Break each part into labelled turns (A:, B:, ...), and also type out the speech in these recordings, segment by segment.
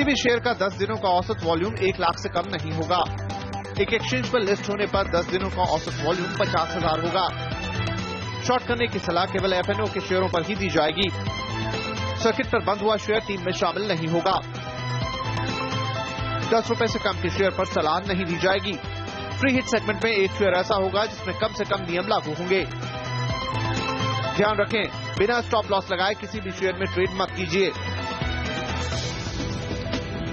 A: किसी भी शेयर का 10 दिनों का औसत वॉल्यूम 1 लाख से कम नहीं होगा। एक एक्सचेंज पर लिस्ट होने पर 10 दिनों का औसत वॉल्यूम 50,000 होगा। शॉर्ट करने की सलाह केवल एफएनओ के शेयरों पर ही दी जाएगी। सर्किट पर बंद हुआ शेयर टीम में शामिल नहीं होगा। 10 रुपए से कम के शेयर पर सलाह नहीं दी जाएगी। फ्री हिट सेगमेंट में एक शेयर ऐसा होगा जिसमें कम से कम नियम लागू होंगे। ध्यान रखें, बिना स्टॉप लॉस लगाए किसी भी शेयर में ट्रेड मत कीजिए।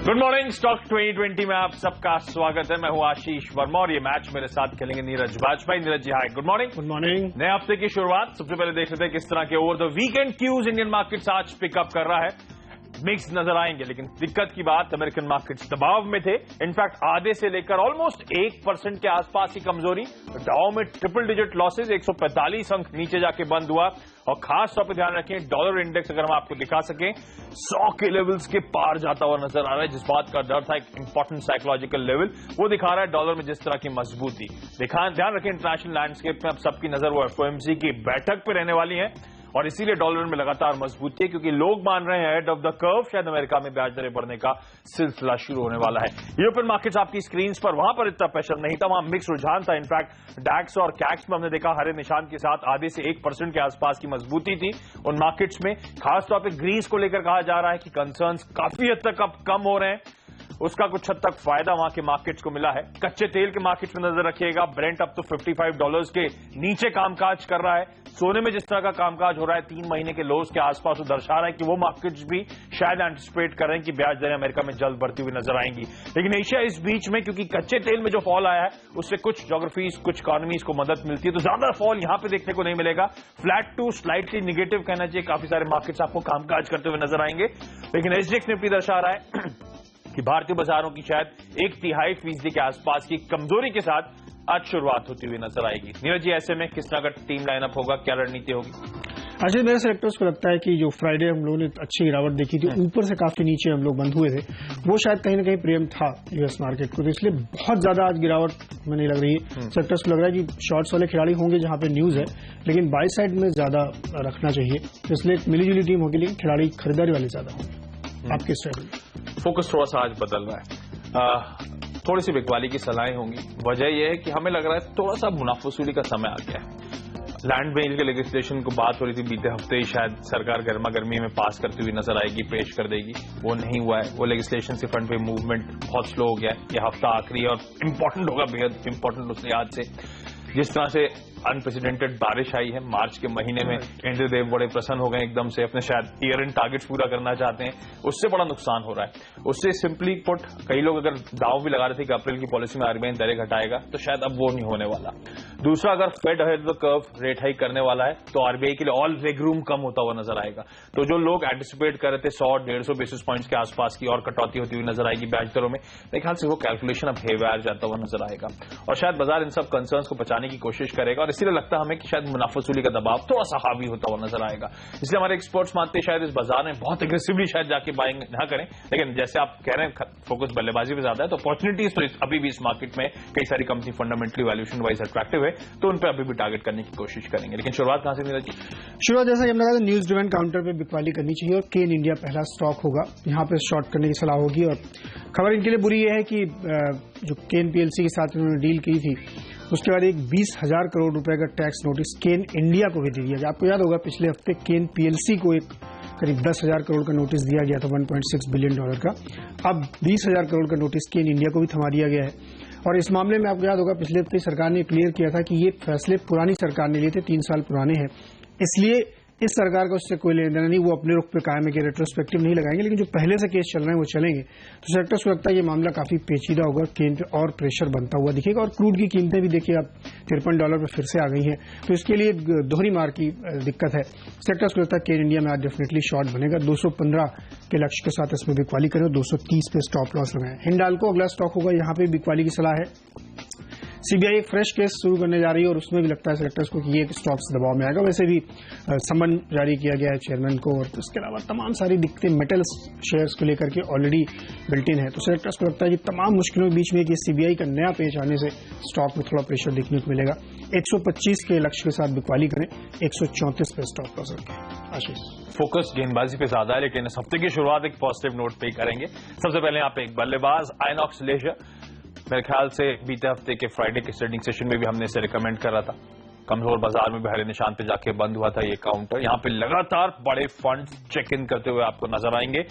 B: गुड मॉर्निंग, स्टॉक 2020 में आप सबका स्वागत है। मैं हूं आशीष वर्मा और ये मैच मेरे साथ खेलेंगे नीरज वाजपेयी। नीरज जी हाय, गुड मॉर्निंग।
C: Good morning.
B: नए हफ्ते की शुरुआत, सबसे पहले देख लेते हैं किस तरह के over the weekend cues Indian markets आज पिकअप कर रहा है। मिक्स नजर आएंगे, लेकिन दिक्कत की बात अमेरिकन मार्केट्स दबाव में थे। इनफैक्ट आधे से लेकर ऑलमोस्ट 1% के आसपास की कमजोरी। डाउ में ट्रिपल डिजिट लॉसेज, 145 अंक नीचे जाके बंद हुआ। और खास तौर पर ध्यान रखें, डॉलर इंडेक्स अगर हम आपको दिखा सकें 100 के लेवल्स के पार जाता हुआ नजर आ रहा है। जिस बात का डर था, एक इंपॉर्टेंट साइकोलॉजिकल लेवल, वो दिखा रहा है डॉलर में जिस तरह की मजबूती। ध्यान रखें, इंटरनेशनल लैंडस्केप में अब सबकी नजर वो एफओएमसी की बैठक पे रहने वाली है और इसीलिए डॉलर में लगातार मजबूती है, क्योंकि लोग मान रहे हैं हेड ऑफ द कर्व शायद अमेरिका में ब्याज दरें बढ़ने का सिलसिला शुरू होने वाला है। यूरोपियन मार्केट्स आपकी स्क्रीन पर, वहां पर इतना प्रेशर नहीं था, वहां मिक्स रुझान था। इनफैक्ट डैक्स और कैक्स में हमने देखा हरे निशान के साथ आधे से 1% के आसपास की मजबूती थी उन मार्केट्स में। खासतौर पर ग्रीस को लेकर कहा जा रहा है कि कंसर्न्स काफी हद तक अब कम हो रहे हैं। उसका कुछ हद तक फायदा वहां के मार्केट्स को मिला है। कच्चे तेल के मार्केट्स में नजर रखिएगा, ब्रेंट अब तो $55 के नीचे कामकाज कर रहा है। सोने में जिस तरह का कामकाज हो रहा है 3 महीने के लोज के आसपास, वो दर्शा रहा है कि वो मार्केट्स भी शायद एंटिसिपेट कर रहे हैं कि ब्याज दरें अमेरिका में जल्द बढ़ती हुई नजर आएंगी। लेकिन एशिया इस बीच में, क्योंकि कच्चे तेल में जो फॉल आया है उससे कुछ ज्योग्राफीज, कुछ इकोनॉमीज को मदद मिलती है, तो ज्यादा फॉल यहां पे देखने को नहीं मिलेगा। फ्लैट टू स्लाइटली निगेटिव कहना चाहिए, काफी सारे मार्केट्स आपको कामकाज करते हुए नजर आएंगे। लेकिन एसजीएक्स निफ्टी दर्शा रहा है कि भारतीय बाजारों की शायद 1/3% के आसपास की कमजोरी के साथ आज शुरुआत होती हुई नजर आएगी। नीरज जी, ऐसे में किस तरह का टीम लाइनअप होगा, क्या रणनीति होगी?
C: अच्छा, मेरे सेलेक्टर्स को लगता है कि जो फ्राइडे हम लोगों ने अच्छी गिरावट देखी थी, ऊपर से काफी नीचे हम लोग बंद हुए थे, वो शायद कहीं ना कहीं प्रेम था यूएस मार्केट को, तो इसलिए बहुत ज्यादा आज गिरावट में नहीं लग रही है। सेक्टर्स को लग रहा है कि शॉर्ट्स वाले खिलाड़ी होंगे जहां पे न्यूज है, लेकिन बाई साइड में ज्यादा रखना चाहिए। तो इसलिए मिलीजुली टीम होगी, लेकिन खिलाड़ी खरीदारी वाले ज्यादा होंगे। आपके स्ट्रेटजी
B: फोकस थोड़ा सा आज बदल रहा है, थोड़ी सी बिकवाली की सलाहें होंगी। वजह यह है कि हमें लग रहा है थोड़ा सा मुनाफा वसूली का समय आ गया है। लैंड बेंच के लेजिस्लेशन को बात हो रही थी बीते हफ्ते ही, शायद सरकार गर्मा गर्मी में पास करती हुई नजर आएगी, पेश कर देगी। वो नहीं हुआ है। वो लेजिस्लेशन से फंड पे मूवमेंट बहुत स्लो हो गया है। ये हफ्ता आखिरी है और इंपॉर्टेंट होगा, बेहद इंपॉर्टेंट उस लिहाज से जिस तरह से अनप्रेसिडेंटेड बारिश आई है मार्च के महीने में। इंद्रदेव बड़े प्रसन्न हो गए एकदम से, अपने शायद ईयर एंड टारगेट्स पूरा करना चाहते हैं, उससे बड़ा नुकसान हो रहा है। उससे सिंपली पुट, कई लोग अगर दाव भी लगा रहे थे कि अप्रैल की पॉलिसी में आरबीआई दरें घटाएगा, तो शायद अब वो नहीं होने वाला। दूसरा, अगर Fed ahead the curve rate hike करने वाला है तो आरबीआई के लिए ऑल रेग रूम कम होता हुआ नजर आएगा। तो जो लोग एंटिसिपेट कर रहे थे 100-150 बेसिस पॉइंट्स के आसपास की और कटौती होती हुई नजर आएगी ब्याज दरों में, मेरे ख्याल से वो कैलकुलेशन अब हेवायर जाता हुआ नजर आएगा और शायद बाजार इन सब कंसर्न्स को बचाने की कोशिश करेगा। और इसीलिए लगता है हमें कि शायद मुनाफा वसूली का दबाव थोड़ा सा हावी होता हुआ नजर आएगा। इसलिए हमारे एक्सपर्ट्स मानते हैं शायद इस बाजार में बहुत एग्रेसिवली शायद जाके बाइंग ना करें। लेकिन जैसे आप कह रहे हैं फोकस बल्लेबाजी पे ज्यादा है, तो अपॉर्चुनिटीज तो अभी भी इस मार्केट में कई सारी company fundamentally valuation wise attractive है, तो उन पर अभी भी टारगेट करने की कोशिश करेंगे। लेकिन शुरुआत कहां से नीरज जी?
C: शुरुआत जैसा कि हमने कहा, न्यूज ड्रिवन काउंटर पे बिकवाली करनी चाहिए और केन इंडिया पहला स्टॉक होगा, यहां पे शॉर्ट करने की सलाह होगी। और खबर इनके लिए बुरी है कि जो केन पीएलसी के साथ उन्होंने डील की थी, उसके बाद एक 20,000 करोड़ रुपए का टैक्स नोटिस केन इंडिया को भी दे दिया गया। आपको याद होगा पिछले हफ्ते केन पीएलसी को एक करीब 10,000 करोड़ का नोटिस दिया गया था, $1.6 बिलियन का। अब 20,000 करोड़ का नोटिस केन इंडिया को भी थमा दिया गया है। और इस मामले में आपको याद होगा पिछले हफ्ते सरकार ने क्लियर किया था कि ये फैसले पुरानी सरकार ने लिए थे, 3 साल पुराने हैं, इसलिए इस सरकार का उससे कोई लेना देना नहीं, वो अपने रुख पे कायम है कि रेट्रोस्पेक्टिव नहीं लगाएंगे। लेकिन जो पहले से केस चल रहे हैं वो चलेंगे। तो सेक्टर्स को लगता है ये मामला काफी पेचीदा होगा, केन पे और प्रेशर बनता हुआ दिखेगा। और क्रूड की कीमतें भी देखिए अब $53 पे फिर से आ गई हैं, तो इसके लिए दोहरी मार की दिक्कत है। सेक्टर्स को लगता है केन इंडिया में आज डेफिनेटली शॉर्ट बनेगा। 215 के लक्ष्य के साथ इसमें बिकवाली करें, 230 पे स्टॉप लॉस लगाएं। हिंडाल्को अगला स्टॉक होगा, यहाँ पे बिकवाली की सलाह है। सीबीआई एक फ्रेश केस शुरू करने जा रही है और उसमें भी लगता है सेक्टर्स को कि ये स्टॉक्स दबाव में आएगा। वैसे भी समन जारी किया गया है चेयरमैन को, और इसके अलावा तमाम सारी दिक्कतें मेटल्स शेयर्स को लेकर के ऑलरेडी बिल्ट इन है। तो सेक्टर्स को लगता है कि तमाम मुश्किलों के बीच में कि सीबीआई का नया पेज आने से स्टॉक में थोड़ा प्रेशर देखने को मिलेगा। 125 के लक्ष्य के साथ बिकवाली करें, 134 पे स्टॉप लॉस रखें। आशीष।
B: फोकस गेंदबाजी पे ज्यादा है, लेकिन इस हफ्ते की शुरुआत एक पॉजिटिव नोट पे ही करेंगे। सबसे पहले यहाँ पे एक बल्लेबाज आइनॉक्स लेजर, मेरे ख्याल से बीते हफ्ते के फ्राइडे के ट्रेडिंग सेशन में भी हमने इसे रिकमेंड करा था। कमजोर बाजार में पहले निशान पे जाके बंद हुआ था ये काउंटर। यहाँ पे लगातार बड़े फंड चेक इन करते हुए आपको नजर आएंगे।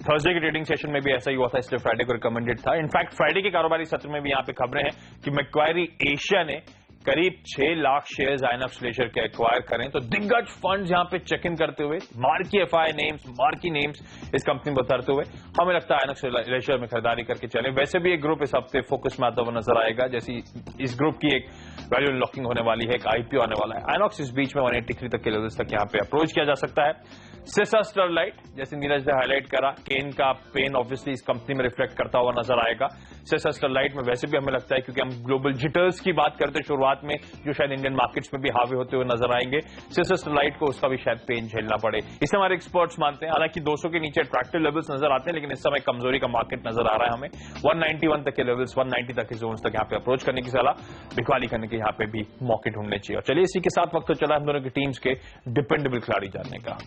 B: थर्सडे के ट्रेडिंग सेशन में भी ऐसा ही हुआ था, इसलिए फ्राइडे को रिकमेंडेड था। इनफैक्ट फ्राइडे के कारोबारी सत्र में भी यहाँ पे खबरें हैं कि मैक्वायरी एशिया ने करीब 6 लाख शेयर्स आइनॉक्स लेजर के एक्वायर करें। तो दिग्गज फंड्स यहां पे चेक इन करते हुए, marquee FI names, marquee names इस कंपनी में उतरते हुए हमें लगता है आइनॉक्स लेजर में खरीदारी करके चलें। वैसे भी एक ग्रुप इस हफ्ते फोकस में आता हुआ नजर आएगा, जैसी इस ग्रुप की एक वैल्यू अनलॉकिंग होने वाली है, एक आईपीओ आने वाला है। आइनॉक्स इस बीच में 183 तक के लेवल्स तक यहां पे अप्रोच किया जा सकता है। सिसा स्टरलाइट, जैसे नीरज ने हाईलाइट करा, केन का पेन ऑब्वियसली इस कंपनी में रिफ्लेक्ट करता हुआ नजर आएगा। सिसा स्टरलाइट में वैसे भी हमें लगता है, क्योंकि हम ग्लोबल जिटर्स की बात करते हैं शुरुआत में, जो शायद इंडियन मार्केट्स में भी हावी होते हुए नजर आएंगे, सिसा स्टरलाइट को उसका भी शायद पेन झेलना पड़े, इसे हमारे एक्सपर्ट्स मानते हैं। हालांकि 200 के नीचे अट्रैक्टिव लेवल्स नजर आते हैं, लेकिन इस समय कमजोरी का मार्केट नजर आ रहा है हमें। 191 तक के लेवल्स, 190 तक के जोन तक यहाँ पे अप्रोच करने की सलाह, बिकवाली करने के यहाँ पे भी मौके ढूंढने चाहिए। और चलिए इसी के साथ वक्त तो चला हम दोनों की टीम्स के डिपेंडेबल खिलाड़ी जानने का।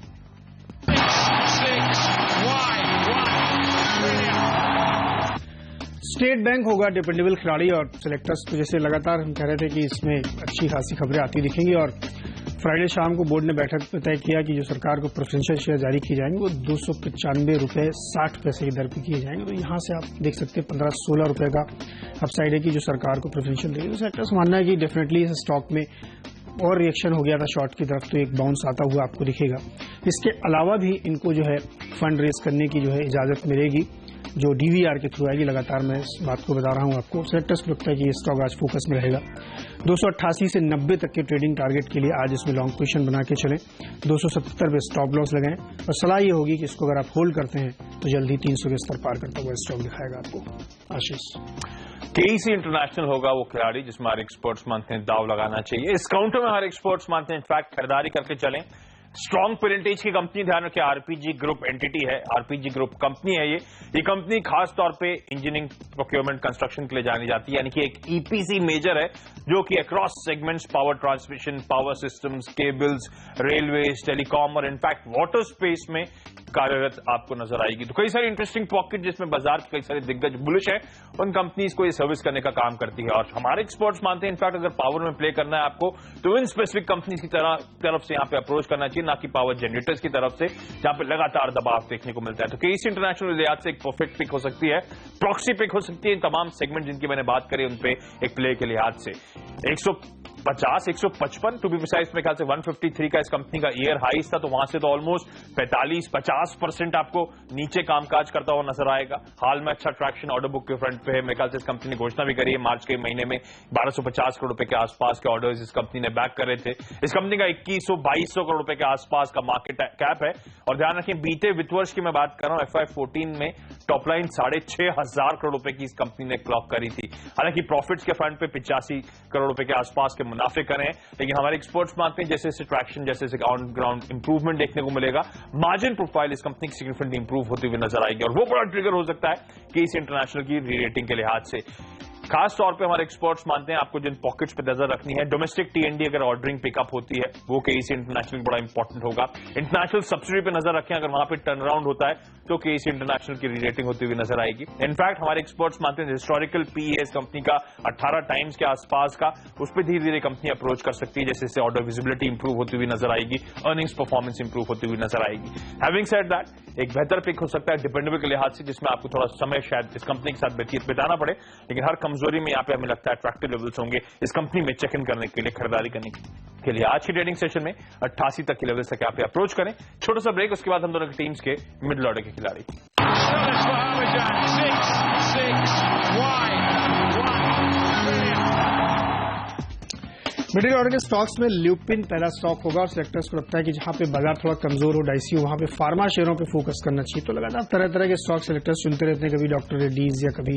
C: स्टेट बैंक होगा डिपेंडेबल खिलाड़ी, और सिलेक्टर्स तो जैसे लगातार हम कह रहे थे कि इसमें अच्छी खासी खबरें आती दिखेंगी। और फ्राइडे शाम को बोर्ड ने बैठक में तय किया कि जो सरकार को प्रेफरेंशियल शेयर जारी किए जाएंगे वो 295 रुपये 60 पैसे की दर पर किए जाएंगे। तो यहाँ से आप देख सकते हैं 15-16 रुपये का अपसाइड है कि जो सरकार को प्रेफरेंशियल देगी। तो सेक्टर्स मानना है कि डेफिनेटली इस स्टॉक में और रिएक्शन हो गया था शॉर्ट की तरफ, तो एक बाउंस आता हुआ आपको दिखेगा। इसके अलावा भी इनको जो है फंड रेज करने की जो है इजाजत मिलेगी, जो डीवीआर के थ्रू आएगी। लगातार मैं इस बात को बता रहा हूं आपको। सेक्टर्स को लगता है कि ये स्टॉक आज फोकस में रहेगा। 288 से 90 तक के ट्रेडिंग टारगेट के लिए आज इसमें लॉन्ग पोजीशन बना के चलें। 270 पे स्टॉप लॉस लगाएं, और सलाह ये होगी कि इसको अगर आप होल्ड करते हैं तो जल्दी 300 के स्तर पार करता हुआ स्टॉक दिखाएगा आपको। आशीष।
B: केईसी इंटरनेशनल होगा वो खिलाड़ी जिसमें हर एक्सपर्ट्स मानते हैं दाव लगाना चाहिए। इस काउंटर में हर एक्सपर्ट्स मानते हैं इनफैक्ट खरीदारी करके चलें। स्ट्रॉन्ग पेरेंटेज की कंपनी, ध्यान रखें आरपीजी ग्रुप एंटिटी है, आरपीजी ग्रुप कंपनी है ये कंपनी खास तौर पे इंजीनियरिंग, प्रोक्योरमेंट, कंस्ट्रक्शन के लिए जानी जाती है, यानी कि एक ईपीसी मेजर है जो कि across segments, power transmission, power systems, cables, railways, telecom और इनफैक्ट वाटर स्पेस में कार्यरत आपको नजर आएगी। तो कई सारी इंटरेस्टिंग पॉकेट जिसमें बाजार के कई सारे दिग्गज बुलिश है, उन कंपनीज को ये सर्विस करने का काम करती है। और हमारे एक्सपर्ट्स मानते हैं इनफैक्ट अगर पावर में प्ले करना है आपको, तो इन स्पेसिफिक कंपनीज की तरफ से यहाँ पे अप्रोच करना चाहिए, ना कि पावर जनरेटर्स की तरफ से जहां पे लगातार दबाव देखने को मिलता है। तो केईसी इंटरनेशनल लिहाज से एक परफेक्ट पिक हो सकती है, प्रॉक्सी पिक हो सकती है। इन तमाम सेगमेंट जिनकी मैंने बात करी उन पे एक प्ले के लिहाज से 150, 155 टू बी प्रिसाइज, मेरे ख्याल से 153 का इस कंपनी का ईयर हाईस था, तो वहां से तो ऑलमोस्ट 45-50% आपको नीचे कामकाज करता हुआ नजर आएगा। हाल में अच्छा ट्रैक्शन ऑर्डर बुक के फ्रंट पे है। मेरे ख्याल से इस कंपनी ने घोषणा भी करी है मार्च के महीने में 1250 करोड़ रुपए के आसपास के ऑर्डर्स इस कंपनी ने बैक करे थे। इस कंपनी का 2100-2200 करोड़ रुपए के आसपास का मार्केट कैप है। और ध्यान रखें बीते वित्त वर्ष की मैं बात कर रहा हूं, FY14 में टॉप लाइन 6500 करोड़ रुपए की इस कंपनी ने क्लॉक करी थी। हालांकि प्रॉफिट्स के फ्रंट पे 85 करोड़ रुपए के आसपास के मुनाफे करें, लेकिन हमारे एक्सपर्ट्स मानते हैं जैसे ट्रैक्शन, जैसे ऑन ग्राउंड इंप्रूवमेंट देखने को मिलेगा, मार्जिन प्रोफाइल इस कंपनी की सिग्निफिकेंटली इंप्रूव होती हुई नजर आएगी। और वो बड़ा ट्रिगर हो सकता है केईसी इंटरनेशनल की री रेटिंग के लिहाज से। खास तौर पे हमारे एक्सपर्ट्स मानते हैं आपको जिन पॉकेट्स पे नजर रखनी है, डोमेस्टिक टीएनडी अगर ऑर्डरिंग पिकअप होती है वो केईसी इंटरनेशनल बड़ा इंपॉर्टेंट होगा। इंटरनेशनल सब्सिडी पे नजर रखें, अगर वहां पे टर्न अराउंड होता है तो केईसी इंटरनेशनल की री रेटिंग होती हुई नजर आएगी। इनफैक्ट हमारे एक्सपर्ट्स मानते हैं हिस्टोरिकल पी है इस कंपनी का 18 टाइम्स के आसपास का, उस पर धीरे धीरे कंपनी अप्रोच कर सकती है, जैसे इससे ऑर्डर विजिबिलिटी इंप्रूव होती हुई नजर आएगी, अर्निंग्स परफॉर्मेंस इंप्रूव होती हुई नजर आएगी। हैविंग सेड दैट, एक बेहतर पिक हो सकता है डिपेंडेबल के लिहाज से, जिसमें आपको थोड़ा समय शायद इस कंपनी के साथ बिताना पड़े, लेकिन हर कमजोरी में यहाँ पे हमें लगता है अट्रैक्टिव लेवल्स होंगे इस कंपनी में चेक इन करने के लिए, खरीदारी करने के लिए। आज की ट्रेडिंग सेशन में 88 तक के लेवल्स तक यहाँ पे अप्रोच करें। छोटा सा ब्रेक, उसके बाद हम दोनों की टीम्स के मिडिल ऑर्डर के खिलाड़ी।
C: मिडिल ऑर्डर के स्टॉक्स में ल्यूपिन पहला स्टॉक होगा, और सेक्टर्स को लगता है कि जहां पे बाजार थोड़ा कमजोर हो, डाइसी हो, वहां पे फार्मा शेयरों पे फोकस करना चाहिए। तो लगातार तरह तरह के स्टॉक सेलेक्टर्स चुनते रहते हैं, कभी डॉक्टर रेड्डीज या कभी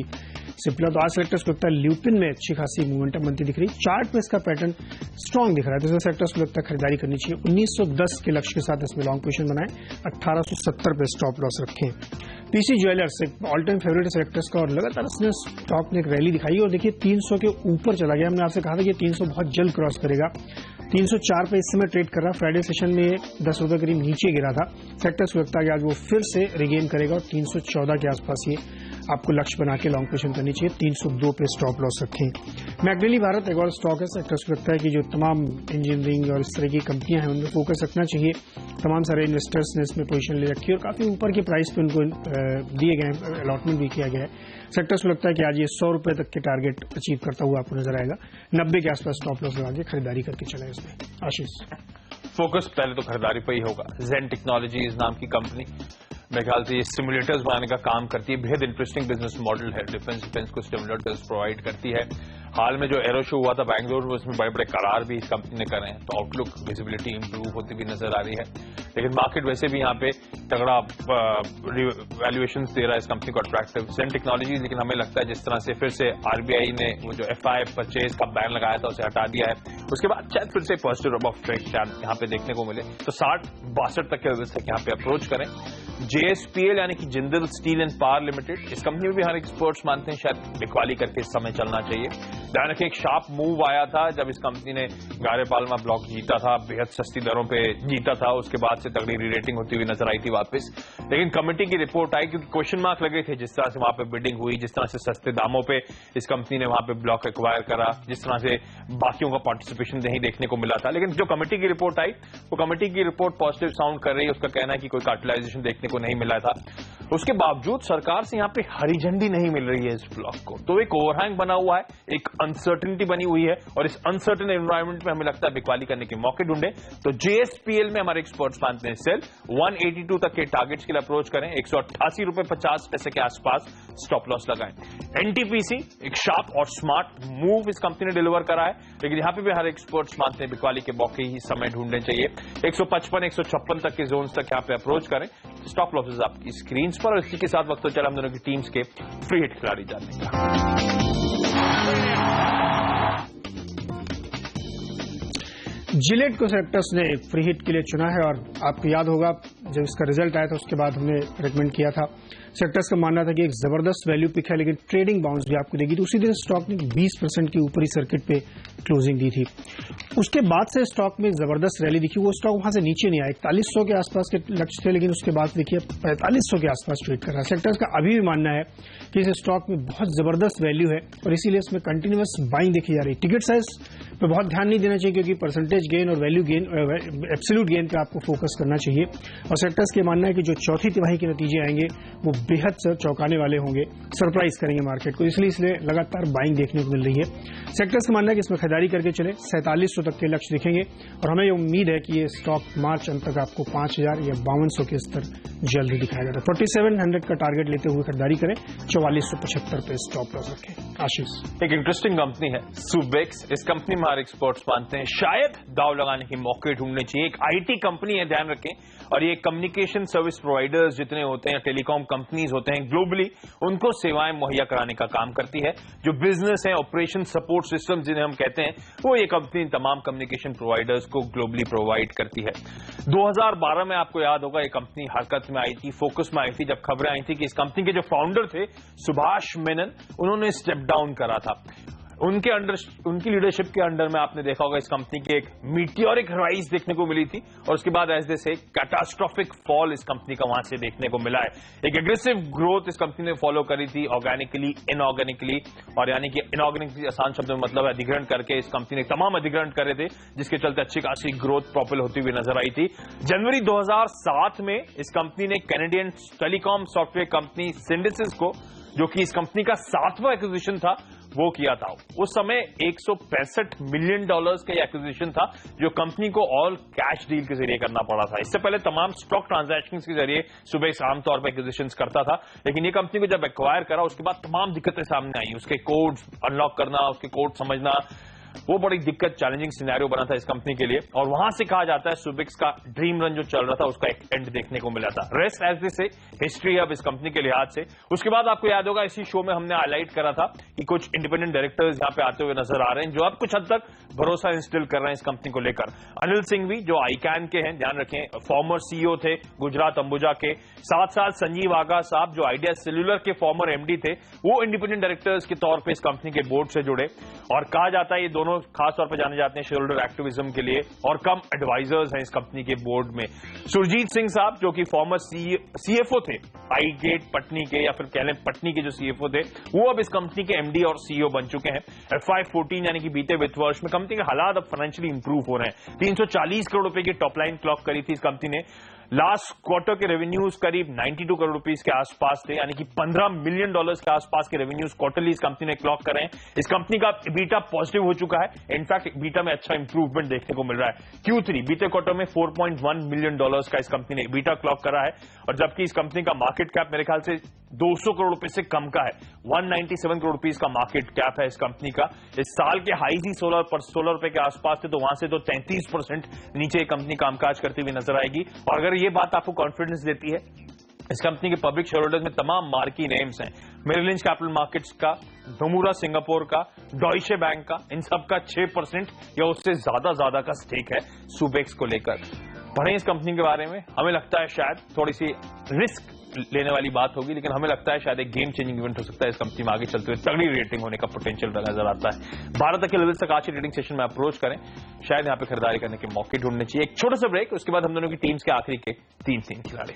C: सिप्ला। तो आज सेक्टर्स को लगता है ल्यूपिन में अच्छी खासी मूवमेंटम बनती दिख रही है, चार्ट पे इसका पैटर्न स्ट्रांग दिख रहा है, तो इसमें सेक्टर्स को लगता है खरीदारी करनी चाहिए। 1910 के लक्ष्य के साथ इसमें लॉन्ग पोजीशन बनाएं, 1870 पे स्टॉप लॉस रखें। पीसी ज्वेलर्स एक ऑल टाइम फेवरेट सेक्टर्स का, और लगातार इसने स्टॉक ने एक रैली दिखाई, और देखिए 300 के ऊपर चला गया। हमने आपसे कहा था कि 300 बहुत जल्द क्रॉस करेगा, 304 पे इस समय ट्रेड कर रहा है। फ्राइडे सेशन में 10 रुपए करीब नीचे गिरा था। सेक्टर्स को लगता है कि आज वो फिर से रिगेन करेगा और 314 के आसपास ये आपको लक्ष्य बना के लॉन्ग पोजीशन करनी चाहिए। 302 पे स्टॉप लॉस रखें। मैक्नेली भारत एक और स्टॉक है। सेक्टर्स को लगता है कि जो तमाम इंजीनियरिंग और इस तरह की कंपनियां हैं उनमें फोकस रखना चाहिए। तमाम सारे इन्वेस्टर्स ने इसमें पोजीशन ले रखी है और काफी ऊपर के प्राइस पे उनको दिए गए हैं, अलॉटमेंट भी किया गया है। सेक्टर्स को लगता है कि आज ये 100 रुपए तक के टारगेट अचीव करता हुआ आपको नजर आएगा। 90 के आसपास स्टॉप लॉस लगा के खरीदारी करके चले इसमें। आशीष,
B: फोकस पहले तो खरीदारी पर ही होगा। जेन टेक्नोलॉजीज नाम की कंपनी मेरे ख्याल से ये सिमुलेटर्स बनाने का काम करती है। बेहद इंटरेस्टिंग बिजनेस मॉडल है। डिफेंस को सिमुलेटर्स प्रोवाइड करती है। हाल में जो एरो शो हुआ था बैंगलोर में, उसमें बड़े बड़े करार भी इस कंपनी ने करे हैं, तो आउटलुक विजिबिलिटी इंप्रूव होती हुई नजर आ रही है। लेकिन मार्केट वैसे भी यहाँ पे तगड़ा वैल्यूएशन दे रहा है इस कंपनी को अट्रैक्टिव। जेन टेक्नोलॉजीज, लेकिन हमें लगता है जिस तरह से फिर से आरबीआई ने वो जो एफआई परचेज का बैन लगाया था उसे हटा दिया है, उसके बाद शायद फिर से पॉजिटिव रब ऑफ ट्रेड यहाँ पे देखने को मिले, तो 60-62 तक के लेवल तक यहाँ पे अप्रोच करें। जेएसपीएल यानी कि Jindal steel and power limited, इस कंपनी में भी हर एक्सपर्ट्स मानते हैं शायद बिकवाली करके इस समय चलना चाहिए। ध्यान रखें, एक शार्प मूव आया था जब इस कंपनी ने गारे पालमा ब्लॉक जीता था, बेहद सस्ती दरों पे जीता था, उसके बाद से तगड़ी रीरेटिंग होती हुई नजर आई थी वापस। लेकिन कमेटी की रिपोर्ट आई क्योंकि क्वेश्चन मार्क लगे थे जिस तरह से वहां पे बिडिंग हुई, जिस तरह से सस्ते दामों पे इस कंपनी ने वहां पे ब्लॉक एक्वायर करा, जिस तरह से बाकियों का पार्टिसिपेशन नहीं देखने को मिला था। लेकिन जो कमेटी की रिपोर्ट आई, वो कमेटी की रिपोर्ट पॉजिटिव साउंड कर रही है। उसका कहना है कि कोई कार्टिलाइजेशन देखने को नहीं मिला था। उसके बावजूद सरकार से यहाँ पे हरी झंडी नहीं मिल रही है इस ब्लॉक को, तो एक ओवरहैंग बना हुआ है, एक अनसर्टेनिटी बनी हुई है, और इस अनसर्टेन एनवायरमेंट में हमें लगता है बिकवाली करने के मौके ढूंढे। तो जेएसपीएल में हमारे एक्सपर्ट्स मानते हैं सेल 182 तक के टारगेट्स के लिए अप्रोच करें। 188 रुपए 50 पैसे के आसपास स्टॉप लॉस लगाएं। एनटीपीसी एक शार्प और स्मार्ट मूव इस कंपनी ने डिलीवर करा है, लेकिन यहां पे भी हर एक्सपर्ट्स मानते हैं बिकवाली के मौके ही समय ढूंढने चाहिए। 155-156 तक के जोन्स तक यहां पे अप्रोच करें। स्टॉप लॉसेस आपकी स्क्रीन पर, और इसी के साथ वक्त तो चला हम दोनों की टीम्स के फ्री हिट खिलाड़ी जानने का।
C: जिलेट को सेक्टर्स ने फ्री हिट के लिए चुना है, और आपको याद होगा जब इसका रिजल्ट आया था उसके बाद हमने रेकमेंड किया था। सेक्टर्स का मानना था कि एक जबरदस्त वैल्यू पिक है, लेकिन ट्रेडिंग बाउंस भी आपको देगी। तो उसी दिन स्टॉक ने 20% की ऊपरी सर्किट पे क्लोजिंग दी थी। उसके बाद से स्टॉक में जबरदस्त रैली दिखी। वो स्टॉक वहां से नीचे नहीं आया, 4100 के आसपास के लक्ष्य थे, लेकिन उसके बाद देखिए 4500 के आसपास ट्रेड कर रहा है। सेक्टर्स का अभी भी मानना है कि इस स्टॉक में बहुत जबरदस्त वैल्यू है, और इसीलिए इसमें कंटिन्यूअस बाइंग देखी जा रही है। टिकट साइज पे बहुत ध्यान नहीं देना चाहिए, क्योंकि परसेंटेज गेन और वैल्यू गेन, एब्सोल्यूट गेन पे आपको फोकस करना चाहिए। और सेक्टर्स के मानना है कि जो चौथी तिमाही के नतीजे आएंगे वो बेहद चौंकाने वाले होंगे, सरप्राइज करेंगे मार्केट को, इसलिए लगातार बाइंग देखने को मिल रही है। सेक्टर्स का मानना है कि इसमें खरीदारी करके चले, 4700 तक के लक्ष्य दिखेंगे, और हमें उम्मीद है कि ये स्टॉक मार्च अंत तक आपको 5000 या 5200 के स्तर जल्द ही दिखाएगा। तो 4700 का टारगेट लेते हुए खरीदारी करें, 4475 पे स्टॉप लॉस रखें। आशीष,
B: एक इंटरेस्टिंग कंपनी है सुबेक्स। इस कंपनी में हमारे एक्सपर्ट्स मानते हैं शायद दाव लगाने के मौके ढूंढने चाहिए। एक आईटी कंपनी है, ध्यान रखें, और ये कम्युनिकेशन सर्विस प्रोवाइडर्स जितने होते हैं, टेलीकॉम कंपनीज होते हैं ग्लोबली, उनको सेवाएं मुहैया कराने का काम करती है। जो बिजनेस है, ऑपरेशन सपोर्ट सिस्टम जिन्हें हम कहते हैं, वो ये कंपनी तमाम कम्युनिकेशन प्रोवाइडर्स को ग्लोबली प्रोवाइड करती है। 2012 में आपको याद होगा ये कंपनी हरकत में आई थी, फोकस में आई थी, जब खबरें आई थी कि इस कंपनी के जो फाउंडर थे सुभाष मेनन, उन्होंने स्टेप डाउन करा था। उनकी लीडरशिप के अंडर में आपने देखा होगा इस कंपनी की एक मीटियोरिक राइज देखने को मिली थी, और उसके बाद एज दे से कैटास्ट्रोफिक फॉल इस कंपनी का वहां से देखने को मिला है। एक एग्रेसिव ग्रोथ इस कंपनी ने फॉलो करी थी, ऑर्गेनिकली, इनऑर्गेनिकली, और यानी कि इनऑर्गेनिकली आसान शब्दों में मतलब है अधिग्रहण करके इस कंपनी ने तमाम अधिग्रहण करे थे, जिसके चलते अच्छी खासी ग्रोथ प्रॉपल होती हुई नजर आई थी। जनवरी 2007 में इस कंपनी ने कैनेडियन टेलीकॉम सॉफ्टवेयर कंपनी सिंडिसिस को, जो कि इस कंपनी का 7वां एक्विजिशन था, वो किया था। उस समय $165 मिलियन का एक्विजिशन था, जो कंपनी को ऑल कैश डील के जरिए करना पड़ा था। इससे पहले तमाम स्टॉक ट्रांजैक्शंस के जरिए सुबह आमतौर पर एक्विजिशंस करता था, लेकिन ये कंपनी को जब एक्वायर करा उसके बाद तमाम दिक्कतें सामने आई। उसके कोड अनलॉक करना, उसके कोड समझना, वो बड़ी दिक्कत, चैलेंजिंग सिनेरियो बना था इस कंपनी के लिए, और वहां से कहा जाता है सुबिक्स का ड्रीम रन जो चल रहा था उसका एक एंड देखने को मिला था। रेस्ट एज दिस से हिस्ट्री अब इस कंपनी के लिहाज से। उसके बाद आपको याद होगा इसी शो में हमने हाईलाइट करा था कि कुछ इंडिपेंडेंट डायरेक्टर्स यहां पे आते हुए नजर आ रहे हैं, जो अब कुछ हद तक भरोसा इंस्टिल कर रहे हैं इस कंपनी को लेकर। अनिल सिंघवी जो आईकैन के हैं, ध्यान रखें, फॉर्मर सीईओ थे गुजरात अंबुजा के, साथ साथ संजीव आगा साहब जो आइडिया सेल्यूलर के फॉर्मर एमडी थे, वो इंडिपेंडेंट डायरेक्टर्स के तौर पर इस कंपनी के बोर्ड से जुड़े, और कहा जाता है ये दोनों खास तौर पर जाने जाते हैं शेयर होल्डर एक्टिविज्म के लिए और कम एडवाइजर्स हैं इस कंपनी के बोर्ड में। सुरजीत सिंह साहब जो कि फॉर्मर सीएफओ थे आई गेट पटनी के, या फिर कह लें पटनी के जो सीएफओ थे, वो अब इस कंपनी के एमडी और सीईओ बन चुके हैं। FY14 यानी कि बीते वित्त वर्ष में कंपनी के हालात अब फाइनेंशियली इंप्रूव हो रहे हैं। 340 करोड़ रुपए की टॉप लाइन क्लॉक करी थी इस कंपनी ने। लास्ट क्वार्टर के रेवेन्यूज करीब 92 करोड़ रुपीस के आसपास थे, यानी कि $15 मिलियन के आसपास के रेवेन्यूज क्वार्टरली इस कंपनी ने क्लॉक करे हैं। इस कंपनी का EBITDA पॉजिटिव हो चुका है। इनफैक्ट EBITDA में अच्छा इंप्रूवमेंट देखने को मिल रहा है। Q3 बीते क्वार्टर में $4.1 मिलियन का इस कंपनी ने EBITDA क्लॉक करा है, और जबकि इस कंपनी का मार्केट कैप मेरे ख्याल से 200 करोड़ रुपए से कम का है। 197 करोड़ रुपीस का मार्केट कैप है इस कंपनी का। इस साल के हाईज ही 16 रुपए के आसपास थे, तो वहां से तो 33% नीचे कंपनी कामकाज करती हुई नजर आएगी। और अगर ये बात आपको कॉन्फिडेंस देती है, इस कंपनी के पब्लिक शेयर होल्डर्स में तमाम मार्की नेम्स हैं। मेरिल लिंच कैपिटल मार्केट्स का, नोमुरा सिंगापुर का, डॉइचे बैंक का, इन सब का 6% या उससे ज्यादा का स्टेक है सुबेक्स को लेकर। पढ़ें इस कंपनी के बारे में। हमें लगता है शायद थोड़ी सी रिस्क लेने वाली बात होगी, लेकिन हमें लगता है शायद एक गेम चेंजिंग इवेंट हो सकता है इस कंपनी में आगे चलते हुए। तगड़ी रेटिंग होने का पोटेंशियल नजर आता है। 12 तक के लेवल तक आज के ट्रेडिंग सेशन में अप्रोच करें, शायद यहां पे खरीदारी करने के मौके ढूंढने चाहिए। एक छोटा सा ब्रेक, उसके बाद हम दोनों की टीम्स के आखिरी के 3 खिलाड़ी।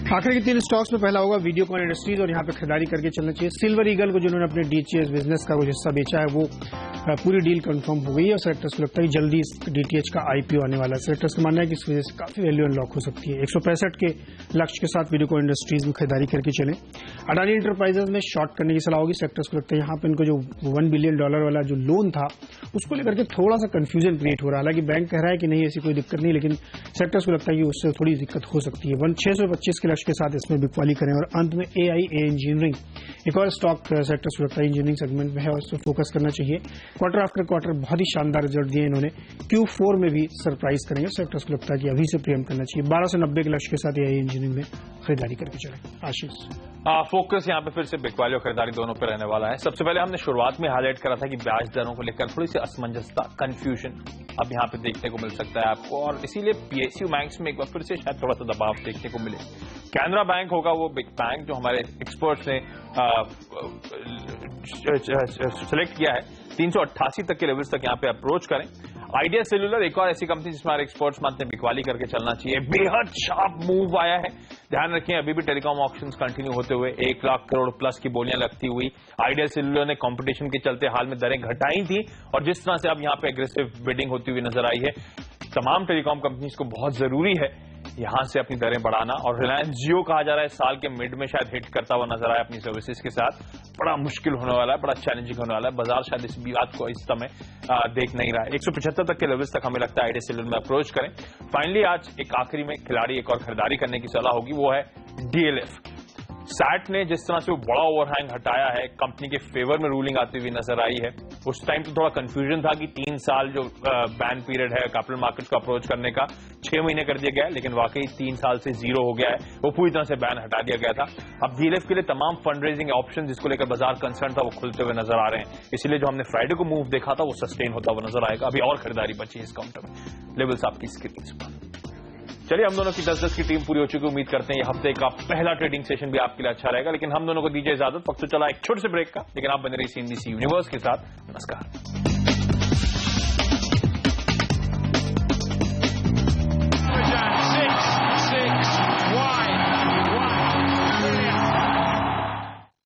C: आखिर के 3 स्टॉक्स में पहला होगा वीडियोकॉन इंडस्ट्रीज, और यहां पे खरीदारी करके चलना चाहिए। सिल्वर ईगल को जिन्होंने अपने डीटीएच बिजनेस का कुछ हिस्सा बेचा है, वो पूरी डील कंफर्म हो गई है और सेक्टर्स को लगता है जल्दी इस डीटीएच का आईपीओ आने वाला है। सेक्टर्स का मानना है कि इस वजह से काफी वैल्यू अनलॉक हो सकती है। 165 के लक्ष्य के साथ वीडियोकॉन इंडस्ट्रीज में खरीदारी करके चलें। अडानी इंटरप्राइजेज में शॉर्ट करने की सलाह होगी। सेक्टर्स को लगता है यहाँ पे इनको जो $1 बिलियन वाला जो लोन था उसको लेकर के थोड़ा सा कंफ्यूजन क्रिएट हो रहा है। हालांकि बैंक कह रहा है कि नहीं ऐसी कोई दिक्कत नहीं, लेकिन सेक्टर्स को लगता है कि उससे थोड़ी दिक्कत हो सकती है। 625 के लक्ष्य के साथ इसमें बिकवाली करें। और अंत में AIA इंजीनियरिंग, एक और स्टॉक सेक्टर्स को लगता है इंजीनियरिंग सेगमेंट में है और उस पर फोकस करना चाहिए। क्वार्टर आफ्टर क्वार्टर बहुत ही शानदार रिजल्ट दिए इन्होंने। Q4 में भी सरप्राइज करेंगे। सेक्टर्स को लगता है कि अभी से प्रीएम करना चाहिए। 12 से 90 के लक्ष्य के साथ AIA इंजीनियरिंग में खरीदारी करके चले। आशीष,
B: फोकस यहाँ पे फिर से बिकवाली और खरीदारी दोनों पे रहने वाला है। सबसे पहले हमने शुरुआत में हाईलाइट करा था कि ब्याज दरों को लेकर थोड़ी सी असमंजसता, कंफ्यूजन अब यहाँ पे देखने को मिल सकता है आपको, और इसीलिए PSU बैंक्स में एक बार फिर से शायद थोड़ा सा दबाव देखने को मिले। कैनरा बैंक होगा वो बिग बैंक जो हमारे एक्सपर्ट्स ने सेलेक्ट किया है। 388 तक के लेवल्स तक यहाँ पे अप्रोच करें। आइडिया सेल्यूलर एक और ऐसी कंपनी जिसमें हमारे एक्सपर्ट्स मानते हैं बिकवाली करके चलना चाहिए। बेहद शार्प मूव आया है। ध्यान रखें अभी भी टेलीकॉम ऑक्शंस कंटिन्यू होते हुए 1 लाख करोड़ प्लस की बोलियां लगती हुई। आइडिया सेल्यूलर ने कंपटीशन के चलते हाल में दरें घटाई थी, और जिस तरह से अब यहाँ पे एग्रेसिव बिडिंग होती हुई नजर आई है, तमाम टेलीकॉम कंपनीज को बहुत जरूरी है यहां से अपनी दरें बढ़ाना। और रिलायंस जियो कहा जा रहा है साल के मिड में शायद हिट करता हुआ नजर आया अपनी सर्विसेज के साथ। बड़ा मुश्किल होने वाला है, बड़ा चैलेंजिंग होने वाला है। बाजार शायद इस बात को इस समय देख नहीं रहा है। 175 तक के लेवल्स तक हमें लगता है आइडिया सेल्यूलर में अप्रोच करें। फाइनली आज एक आखिरी में खिलाड़ी एक और खरीदारी करने की सलाह होगी, वो है DLF। सैट ने जिस तरह से वो बड़ा ओवरहैंग हटाया है, कंपनी के फेवर में रूलिंग आती हुई नजर आई है। उस टाइम तो थोड़ा कंफ्यूजन था कि 3 साल जो बैन पीरियड है कैपिटल मार्केट्स को अप्रोच करने का 6 महीने कर दिया गया है, लेकिन वाकई 3 साल से 0 हो गया है। वो पूरी तरह से बैन हटा दिया गया था। अब DLF के लिए तमाम फंड रेजिंग ऑप्शन जिसको लेकर बाजार कंसर्न था वो खुलते हुए नजर आ रहे हैं। इसीलिए जो हमने फ्राइडे को मूव देखा था वो सस्टेन होता हुआ नजर आएगा। अभी और खरीदारी बची है इस काउंटर में। लेवल्स आपकी स्क्रीन पर। चलिए, हम दोनों की 10-10 की टीम पूरी हो चुकी है। उम्मीद करते हैं ये हफ्ते का पहला ट्रेडिंग सेशन भी आपके लिए अच्छा रहेगा, लेकिन हम दोनों को दीजिए इजाजत। वक्त तो चला एक छोटे से ब्रेक का, लेकिन आप बने रहिए CNBC यूनिवर्स के साथ। नमस्कार।